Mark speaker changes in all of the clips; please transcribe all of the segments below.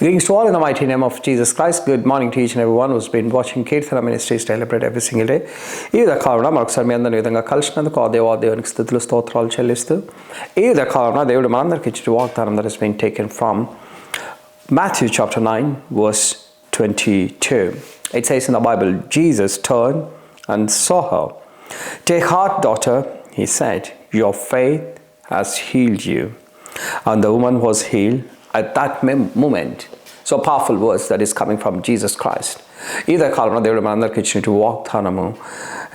Speaker 1: Greetings to all in the mighty name of Jesus Christ. Good morning to each and everyone who's been watching Kirtana Ministries Celebrate every single day. ఈ కారణం మరొకసారి మీ అందరి విధంగా కలిసినందుకు దేవునికి స్థుతులు స్తోత్రాలు చెల్లిస్తూ ఈ కారణం దేవుడు మనందరికి ఇచ్చిన వాగ్దానం that has been taken from Matthew chapter 9 verse 22. It says in the Bible, Jesus turned and saw her. "Take heart, daughter," he said, "your faith has healed you." And the woman was healed at that moment. So powerful words that is coming from Jesus Christ. ఇదే కాలంలో దేవుడు మనందరికి ఇచ్చినట్టు వాగ్దానము,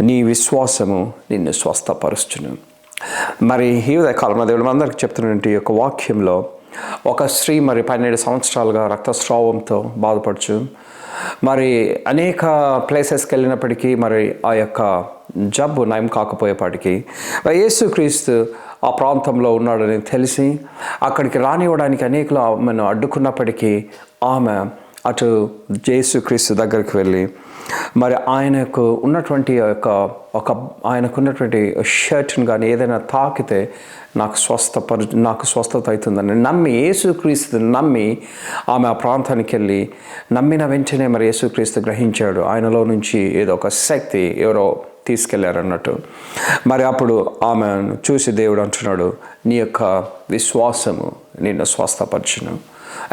Speaker 1: నీ విశ్వాసము నిన్ను స్వస్థపరుచును. మరి ఈ కాలంలో దేవుడు మనందరికి చెప్తున్నటువంటి యొక్క వాక్యంలో ఒక స్త్రీ మరి 12 సంవత్సరాలుగా రక్తస్రావంతో బాధపడుచు మరి అనేక ప్లేసెస్కి వెళ్ళినప్పటికీ మరి ఆ యొక్క జబ్బు నయం కాకపోయేపాటికి యేసుక్రీస్తు ఆ ప్రాంతంలో ఉన్నాడని తెలిసి అక్కడికి రానివ్వడానికి అనేకలు ఆమెను అడ్డుకున్నప్పటికీ ఆమె అటు యేసుక్రీస్తు దగ్గరికి వెళ్ళి మరి ఆయనకు ఉన్నటువంటి ఆయనకున్నటువంటి షర్ట్ని కానీ ఏదైనా తాకితే నాకు స్వస్థత అవుతుందని నమ్మి యేసుక్రీస్తు నమ్మి ఆమె ఆ ప్రాంతానికి వెళ్ళి నమ్మిన వెంటనే మరి యేసుక్రీస్తు గ్రహించాడు ఆయనలో నుంచి ఏదో ఒక శక్తి ఎవరో తీసుకెళ్లారన్నట్టు. మరి అప్పుడు ఆమెను చూసి దేవుడు అంటున్నాడు, నీ యొక్క విశ్వాసము నిన్ను స్వస్థపరచును.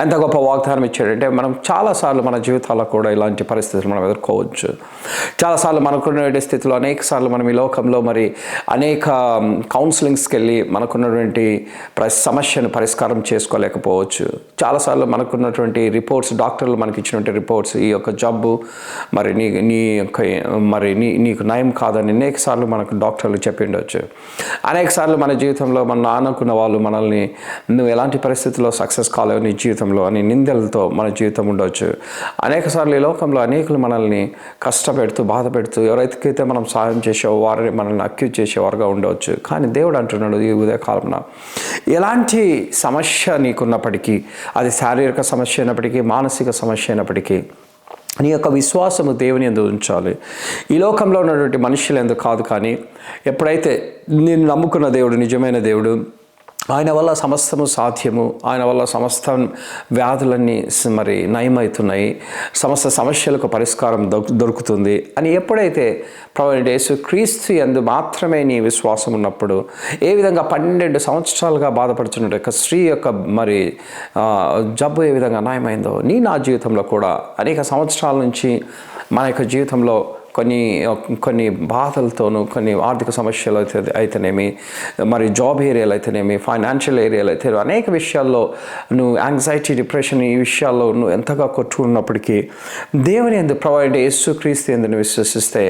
Speaker 1: ఎంత గొప్ప వాగ్దానం ఇచ్చాడంటే మనం చాలాసార్లు మన జీవితాల్లో కూడా ఇలాంటి పరిస్థితులు మనం ఎదుర్కోవచ్చు. చాలాసార్లు మనకున్నటువంటి స్థితిలో అనేక సార్లు మనం ఈ లోకంలో మరి అనేక కౌన్సిలింగ్స్కి వెళ్ళి మనకున్నటువంటి సమస్యను పరిష్కారం చేసుకోలేకపోవచ్చు. చాలాసార్లు మనకున్నటువంటి రిపోర్ట్స్, డాక్టర్లు మనకి ఇచ్చినటువంటి రిపోర్ట్స్, ఈ యొక్క జబ్బు మరి నీకు నయం కాదని అనేక సార్లు మనకు డాక్టర్లు చెప్పి ఉండవచ్చు. అనేక సార్లు మన జీవితంలో మన అనుకున్న వాళ్ళు మనల్ని నువ్వు ఎలాంటి పరిస్థితుల్లో సక్సెస్ కాలేవు నీ జీవితంలో అని నిందలతో మన జీవితం ఉండవచ్చు. అనేక సార్లు ఈ లోకంలో అనేకులు మనల్ని కష్టపెడుతూ బాధ పెడుతూ ఎవరైతే మనం సహాయం చేసేవో వారిని మనల్ని అక్యూజ్ చేసేవారుగా ఉండవచ్చు. కానీ దేవుడు అంటున్నాడు ఈ ఉదయకాలంలో ఎలాంటి సమస్య నీకున్నప్పటికీ, అది శారీరక సమస్య అయినప్పటికీ మానసిక సమస్య అయినప్పటికీ నీ యొక్క విశ్వాసము దేవుని యందు ఉంచాలి. ఈ లోకంలో ఉన్నటువంటి మనుషులు ఎందుకు కాదు, కానీ ఎప్పుడైతే నేను నమ్ముకున్న దేవుడు నిజమైన దేవుడు, ఆయన వల్ల సమస్తము సాధ్యము, ఆయన వల్ల సమస్త వ్యాధులన్నీ మరి నయమవుతున్నాయి, సమస్త సమస్యలకు పరిష్కారం దొరుకుతుంది అని ఎప్పుడైతే ప్రభువైన యేసుక్రీస్తు యందు మాత్రమే నీ విశ్వాసం ఉన్నప్పుడు, ఏ విధంగా 12 సంవత్సరాలుగా బాధపడుతున్న యొక్క స్త్రీ యొక్క మరి జబ్బు ఏ విధంగా నయమైందో నా జీవితంలో కూడా అనేక సంవత్సరాల నుంచి మన యొక్క జీవితంలో కొన్ని బాధలతోనూ, కొన్ని ఆర్థిక సమస్యలు అయితేనేమి, మరి జాబ్ ఏరియాలు అయితేనేమి, ఫైనాన్షియల్ ఏరియాలు అయితే అనేక విషయాల్లో నువ్వు యాంగ్జైటీ, డిప్రెషన్ ఈ విషయాల్లో నువ్వు ఎంతగా కొట్టుకున్నప్పటికీ దేవుని యందు ప్రభువైన యేసుక్రీస్తు యందు విశ్వసిస్తే,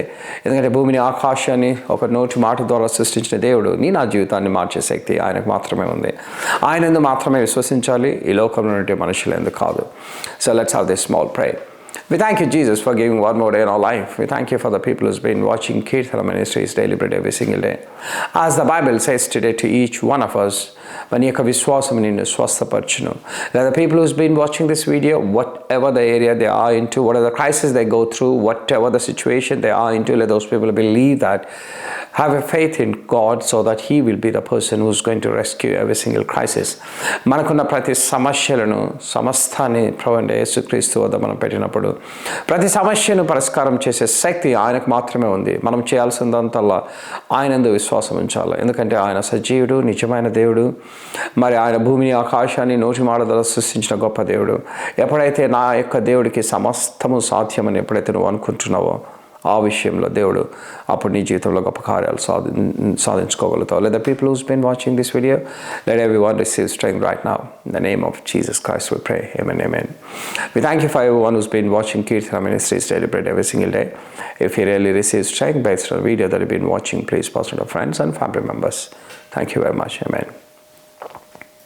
Speaker 1: ఎందుకంటే భూమిని ఆకాశాన్ని ఒక నోటి మాట ద్వారా సృష్టించిన దేవుడు నా జీవితాన్ని మార్చే శక్తి ఆయనకు మాత్రమే ఉంది. ఆయన యందు మాత్రమే విశ్వసించాలి, ఈ లోకంలో ఉండే మనుషులు ఎందుకు కాదు. So let's have this small prayer. We thank you, Jesus, for giving one more day in our life. We thank you for the people who's been watching Kirtana Ministries Daily Bread every single day. As the Bible says today to each one of us, when you విశ్వాసం నిన్ను స్వస్థపరచును. Let the people who's been watching this video, whatever the area they are into, whatever the crisis they go through, whatever the situation they are into, let those people believe that, have a faith in God so that He will be the person who's going to rescue every single crisis. మనకున్న ప్రతి సమస్యలను సమస్తాన్ని ప్రభువైన యేసుక్రీస్తు వద్ద మనం పెట్టినప్పుడు ప్రతి సమస్యను పరిష్కారం చేసే శక్తి ఆయనకు మాత్రమే ఉంది. మనం చేయాల్సిందంతల్లా ఆయనందు విశ్వాసం ఉంచాలి. ఎందుకంటే ఆయన సజీవుడు, నిజమైన దేవుడు. మరి ఆయన భూమిని ఆకాశాన్ని నోటి మాట ద్వారా సృష్టించిన గొప్ప దేవుడు. ఎప్పుడైతే నా యొక్క దేవుడికి సమస్తము సాధ్యమని ఎప్పుడైతే నువ్వు అనుకుంటున్నావో ఆ విషయంలో దేవుడు అప్పుడు నీ జీవితంలో గొప్ప కార్యాలు సాధించుకోగలుగుతావు. Let the people who's been watching this video, let everyone receive strength right now. In the name of Jesus Christ we pray. Amen, amen. We thank you for everyone who's been watching Kirtana Ministries Daily Bread every single day. If you really receive strength based on the video that you've been watching, please post it to friends and family members. Thank you very much. Amen.